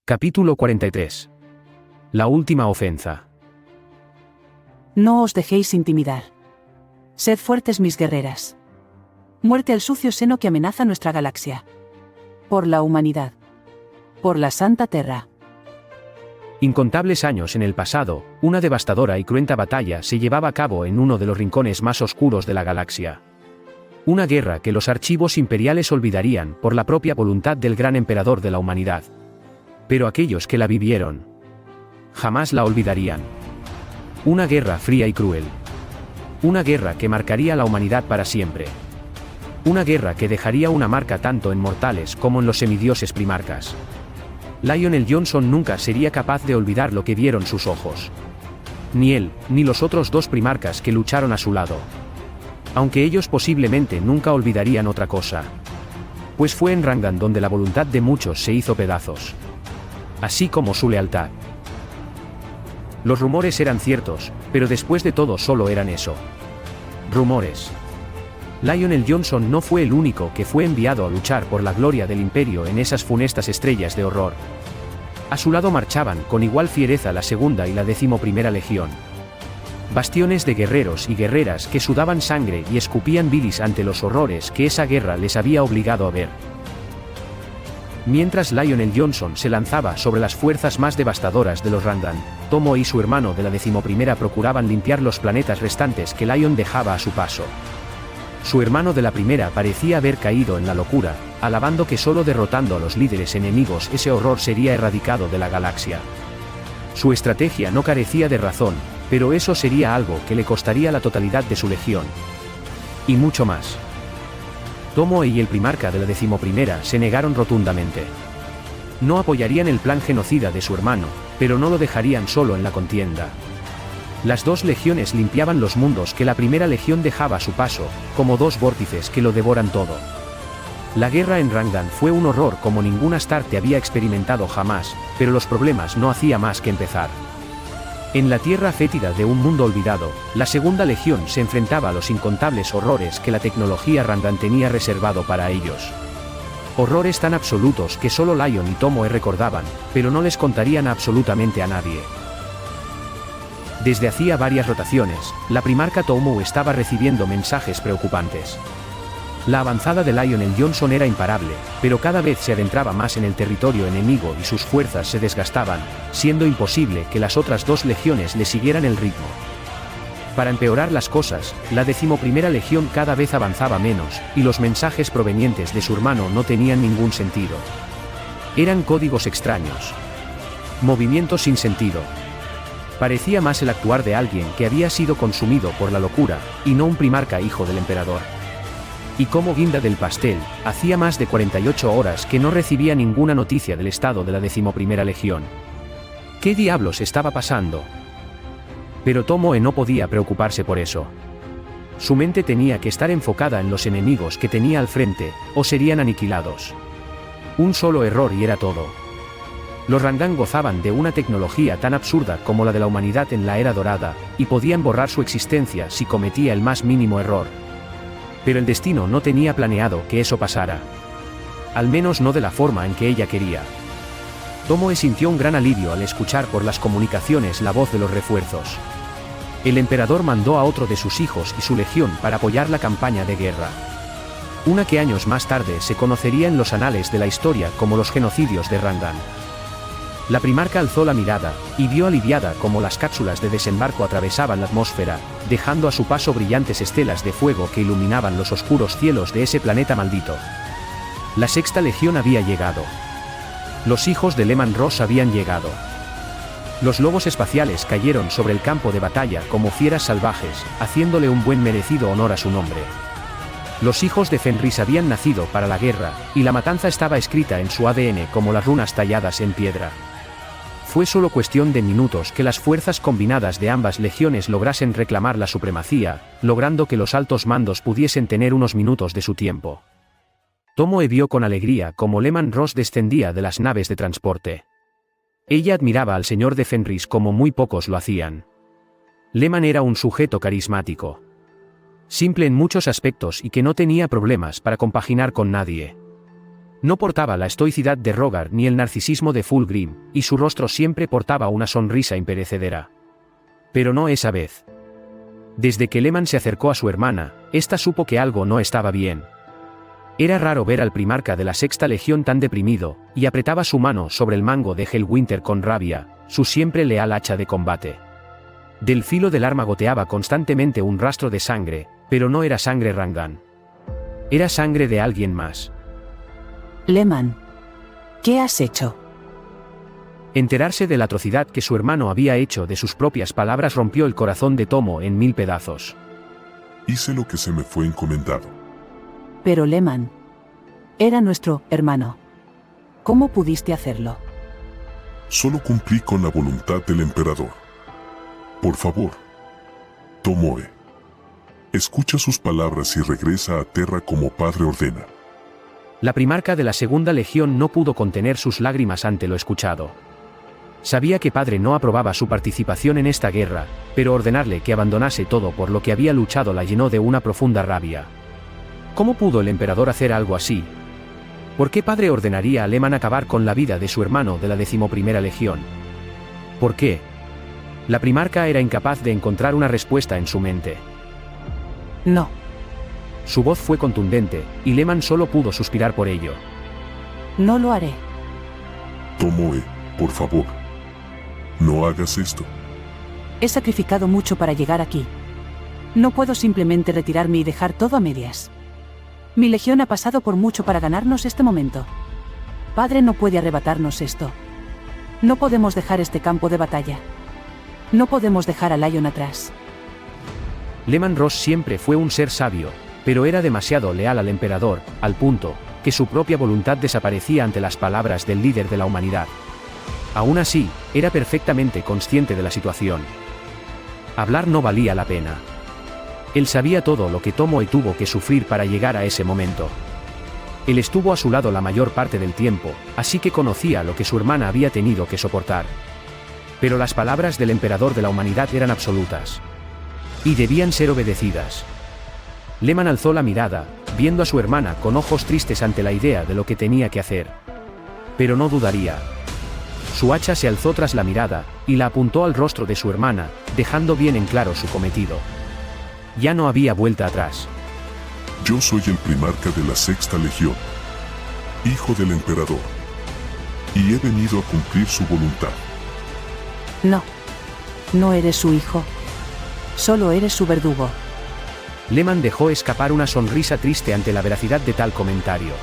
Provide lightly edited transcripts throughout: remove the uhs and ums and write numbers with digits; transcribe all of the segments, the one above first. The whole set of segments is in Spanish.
Capítulo 43. La última ofensa. No os dejéis intimidar. Sed fuertes, mis guerreras. Muerte al sucio seno que amenaza nuestra galaxia. Por la humanidad. Por la Santa Terra. Incontables años en el pasado, una devastadora y cruenta batalla se llevaba a cabo en uno de los rincones más oscuros de la galaxia. Una guerra que los archivos imperiales olvidarían por la propia voluntad del gran emperador de la humanidad. Pero aquellos que la vivieron jamás la olvidarían. Una guerra fría y cruel. Una guerra que marcaría a la humanidad para siempre. Una guerra que dejaría una marca tanto en mortales como en los semidioses primarcas. Lionel Johnson nunca sería capaz de olvidar lo que vieron sus ojos. Ni él, ni los otros dos primarcas que lucharon a su lado. Aunque ellos posiblemente nunca olvidarían otra cosa. Pues fue en Rangan donde la voluntad de muchos se hizo pedazos. Así como su lealtad. Los rumores eran ciertos, pero después de todo solo eran eso. Rumores. Lionel Johnson no fue el único que fue enviado a luchar por la gloria del imperio en esas funestas estrellas de horror. A su lado marchaban con igual fiereza la segunda y la 11ª Legión. Bastiones de guerreros y guerreras que sudaban sangre y escupían bilis ante los horrores que esa guerra les había obligado a ver. Mientras Lionel Johnson se lanzaba sobre las fuerzas más devastadoras de los Randan, Tomo y su hermano de la 11ª procuraban limpiar los planetas restantes que Lion dejaba a su paso. Su hermano de la primera parecía haber caído en la locura, alabando que solo derrotando a los líderes enemigos ese horror sería erradicado de la galaxia. Su estrategia no carecía de razón, pero eso sería algo que le costaría la totalidad de su legión. Y mucho más. Tomo y el primarca de la 11ª se negaron rotundamente. No apoyarían el plan genocida de su hermano, pero no lo dejarían solo en la contienda. Las dos legiones limpiaban los mundos que la primera legión dejaba a su paso, como dos vórtices que lo devoran todo. La guerra en Rangan fue un horror como ningún Astarte había experimentado jamás, pero los problemas no hacía más que empezar. En la tierra fétida de un mundo olvidado, la segunda legión se enfrentaba a los incontables horrores que la tecnología Randan tenía reservado para ellos. Horrores tan absolutos que solo Lion y Tomoe recordaban, pero no les contarían absolutamente a nadie. Desde hacía varias rotaciones, la primarca Tomoe estaba recibiendo mensajes preocupantes. La avanzada de Lionel Johnson era imparable, pero cada vez se adentraba más en el territorio enemigo y sus fuerzas se desgastaban, siendo imposible que las otras dos legiones le siguieran el ritmo. Para empeorar las cosas, la 11ª Legión cada vez avanzaba menos, y los mensajes provenientes de su hermano no tenían ningún sentido. Eran códigos extraños. Movimientos sin sentido. Parecía más el actuar de alguien que había sido consumido por la locura, y no un primarca hijo del emperador. Y como guinda del pastel, hacía más de 48 horas que no recibía ninguna noticia del estado de la 11ª Legión. ¿Qué diablos estaba pasando? Pero Tomoe no podía preocuparse por eso. Su mente tenía que estar enfocada en los enemigos que tenía al frente, o serían aniquilados. Un solo error y era todo. Los Randan gozaban de una tecnología tan absurda como la de la humanidad en la Era Dorada, y podían borrar su existencia si cometía el más mínimo error. Pero el destino no tenía planeado que eso pasara. Al menos no de la forma en que ella quería. Tomoe sintió un gran alivio al escuchar por las comunicaciones la voz de los refuerzos. El emperador mandó a otro de sus hijos y su legión para apoyar la campaña de guerra. Una que años más tarde se conocería en los anales de la historia como los genocidios de Randan. La primarca alzó la mirada, y vio aliviada cómo las cápsulas de desembarco atravesaban la atmósfera, dejando a su paso brillantes estelas de fuego que iluminaban los oscuros cielos de ese planeta maldito. La sexta legión había llegado. Los hijos de Leman Ross habían llegado. Los lobos espaciales cayeron sobre el campo de batalla como fieras salvajes, haciéndole un buen merecido honor a su nombre. Los hijos de Fenris habían nacido para la guerra, y la matanza estaba escrita en su ADN como las runas talladas en piedra. Fue solo cuestión de minutos que las fuerzas combinadas de ambas legiones lograsen reclamar la supremacía, logrando que los altos mandos pudiesen tener unos minutos de su tiempo. Tomoe vio con alegría cómo Leman Ross descendía de las naves de transporte. Ella admiraba al señor de Fenris como muy pocos lo hacían. Leman era un sujeto carismático. Simple en muchos aspectos y que no tenía problemas para compaginar con nadie. No portaba la estoicidad de Rogar ni el narcisismo de Fulgrim, y su rostro siempre portaba una sonrisa imperecedera. Pero no esa vez. Desde que Leman se acercó a su hermana, ésta supo que algo no estaba bien. Era raro ver al primarca de la Sexta Legión tan deprimido, y apretaba su mano sobre el mango de Hellwinter con rabia, su siempre leal hacha de combate. Del filo del arma goteaba constantemente un rastro de sangre, pero no era sangre Rangan. Era sangre de alguien más. Leman, ¿qué has hecho? Enterarse de la atrocidad que su hermano había hecho de sus propias palabras rompió el corazón de Tomo en 1000 pedazos. Hice lo que se me fue encomendado. Pero Leman, era nuestro hermano. ¿Cómo pudiste hacerlo? Solo cumplí con la voluntad del emperador. Por favor, Tomoe, escucha sus palabras y regresa a Terra como padre ordena. La primarca de la Segunda Legión no pudo contener sus lágrimas ante lo escuchado. Sabía que padre no aprobaba su participación en esta guerra, pero ordenarle que abandonase todo por lo que había luchado la llenó de una profunda rabia. ¿Cómo pudo el emperador hacer algo así? ¿Por qué padre ordenaría a Leman acabar con la vida de su hermano de la 11ª Legión? ¿Por qué? La primarca era incapaz de encontrar una respuesta en su mente. No. Su voz fue contundente, y Leman solo pudo suspirar por ello. No lo haré. Tomoe, por favor, no hagas esto. He sacrificado mucho para llegar aquí. No puedo simplemente retirarme y dejar todo a medias. Mi legión ha pasado por mucho para ganarnos este momento. Padre no puede arrebatarnos esto. No podemos dejar este campo de batalla. No podemos dejar a Lion atrás. Leman Ross siempre fue un ser sabio, pero era demasiado leal al emperador, al punto que su propia voluntad desaparecía ante las palabras del líder de la humanidad. Aún así, era perfectamente consciente de la situación. Hablar no valía la pena. Él sabía todo lo que Tomoe tuvo que sufrir para llegar a ese momento. Él estuvo a su lado la mayor parte del tiempo, así que conocía lo que su hermana había tenido que soportar. Pero las palabras del emperador de la humanidad eran absolutas. Y debían ser obedecidas. Leman alzó la mirada, viendo a su hermana con ojos tristes ante la idea de lo que tenía que hacer. Pero no dudaría. Su hacha se alzó tras la mirada, y la apuntó al rostro de su hermana, dejando bien en claro su cometido. Ya no había vuelta atrás. Yo soy el primarca de la Sexta Legión, hijo del emperador, y he venido a cumplir su voluntad. No. No eres su hijo. Solo eres su verdugo. Leman dejó escapar una sonrisa triste ante la veracidad de tal comentario.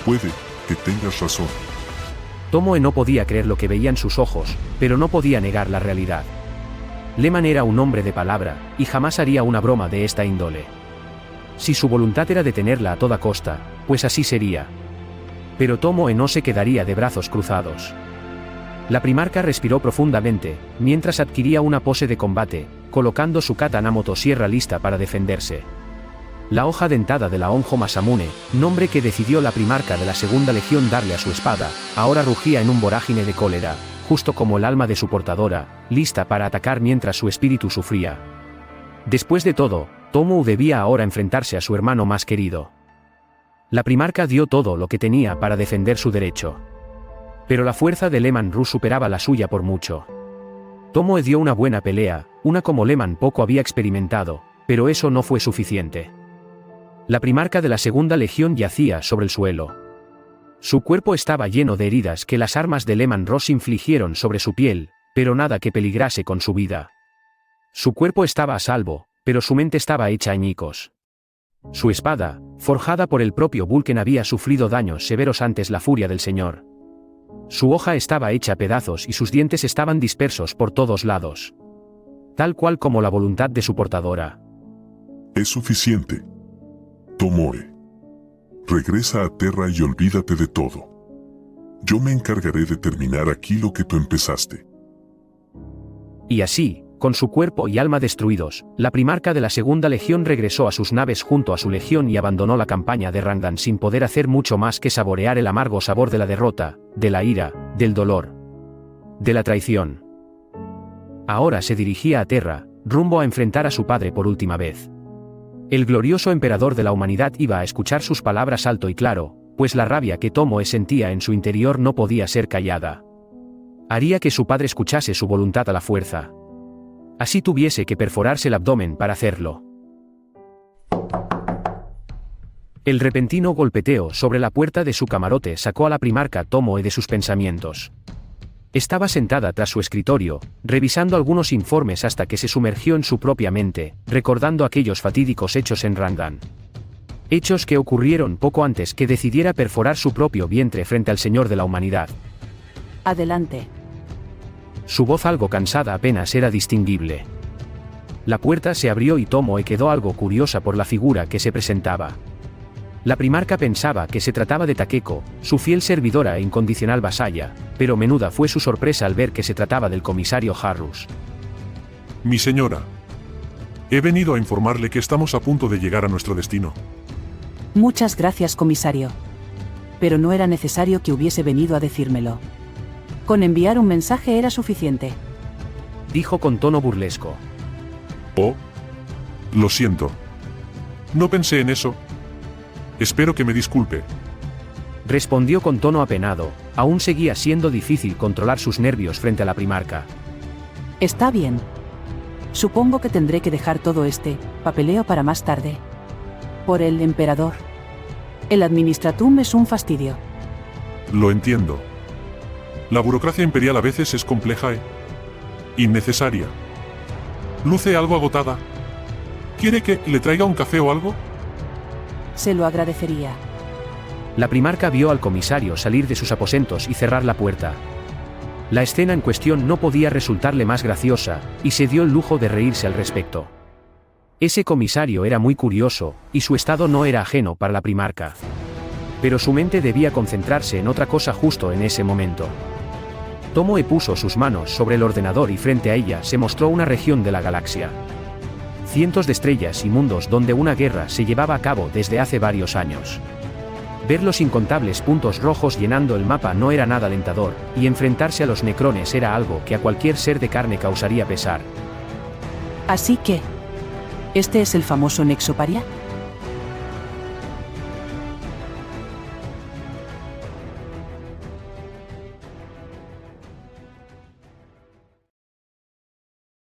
Puede que tengas razón. Tomoe no podía creer lo que veían sus ojos, pero no podía negar la realidad. Leman era un hombre de palabra, y jamás haría una broma de esta índole. Si su voluntad era detenerla a toda costa, pues así sería. Pero Tomoe no se quedaría de brazos cruzados. La primarca respiró profundamente, mientras adquiría una pose de combate, colocando su katana motosierra lista para defenderse. La hoja dentada de la Onjo Masamune, nombre que decidió la primarca de la Segunda Legión darle a su espada, ahora rugía en un vorágine de cólera, justo como el alma de su portadora, lista para atacar mientras su espíritu sufría. Después de todo, Tomoe debía ahora enfrentarse a su hermano más querido. La primarca dio todo lo que tenía para defender su derecho. Pero la fuerza de Leman Russ superaba la suya por mucho. Tomoe dio una buena pelea, una como Leman poco había experimentado, pero eso no fue suficiente. La primarca de la Segunda Legión yacía sobre el suelo. Su cuerpo estaba lleno de heridas que las armas de Leman Ross infligieron sobre su piel, pero nada que peligrase con su vida. Su cuerpo estaba a salvo, pero su mente estaba hecha añicos. Su espada, forjada por el propio Vulcan, había sufrido daños severos antes la furia del Señor. Su hoja estaba hecha a pedazos y sus dientes estaban dispersos por todos lados. Tal cual como la voluntad de su portadora. Es suficiente. Tomoe. Regresa a Terra y olvídate de todo. Yo me encargaré de terminar aquí lo que tú empezaste. Y así, con su cuerpo y alma destruidos, la primarca de la Segunda Legión regresó a sus naves junto a su legión y abandonó la campaña de Rangan sin poder hacer mucho más que saborear el amargo sabor de la derrota, de la ira, del dolor, de la traición. Ahora se dirigía a Terra, rumbo a enfrentar a su padre por última vez. El glorioso emperador de la humanidad iba a escuchar sus palabras alto y claro, pues la rabia que Tomoe sentía en su interior no podía ser callada. Haría que su padre escuchase su voluntad a la fuerza. Así tuviese que perforarse el abdomen para hacerlo. El repentino golpeteo sobre la puerta de su camarote sacó a la primarca Tomoe de sus pensamientos. Estaba sentada tras su escritorio, revisando algunos informes hasta que se sumergió en su propia mente, recordando aquellos fatídicos hechos en Randan. Hechos que ocurrieron poco antes que decidiera perforar su propio vientre frente al Señor de la Humanidad. Adelante. Su voz algo cansada apenas era distinguible. La puerta se abrió y Tomoe quedó algo curiosa por la figura que se presentaba. La primarca pensaba que se trataba de Takeko, su fiel servidora e incondicional vasalla, pero menuda fue su sorpresa al ver que se trataba del comisario Harrus. Mi señora, he venido a informarle que estamos a punto de llegar a nuestro destino. Muchas gracias, comisario. Pero no era necesario que hubiese venido a decírmelo. Con enviar un mensaje era suficiente. Dijo con tono burlesco. Oh, lo siento. No pensé en eso. Espero que me disculpe. Respondió con tono apenado, aún seguía siendo difícil controlar sus nervios frente a la primarca. Está bien. Supongo que tendré que dejar todo este papeleo para más tarde. Por el emperador. El administratum es un fastidio. Lo entiendo. La burocracia imperial a veces es compleja e innecesaria. Luce algo agotada. ¿Quiere que le traiga un café o algo? Se lo agradecería. La primarca vio al comisario salir de sus aposentos y cerrar la puerta. La escena en cuestión no podía resultarle más graciosa, y se dio el lujo de reírse al respecto. Ese comisario era muy curioso, y su estado no era ajeno para la primarca. Pero su mente debía concentrarse en otra cosa justo en ese momento. Tomoe puso sus manos sobre el ordenador y frente a ella se mostró una región de la galaxia. Cientos de estrellas y mundos donde una guerra se llevaba a cabo desde hace varios años. Ver los incontables puntos rojos llenando el mapa no era nada alentador, y enfrentarse a los necrones era algo que a cualquier ser de carne causaría pesar. Así que... ¿este es el famoso Nexo Paria?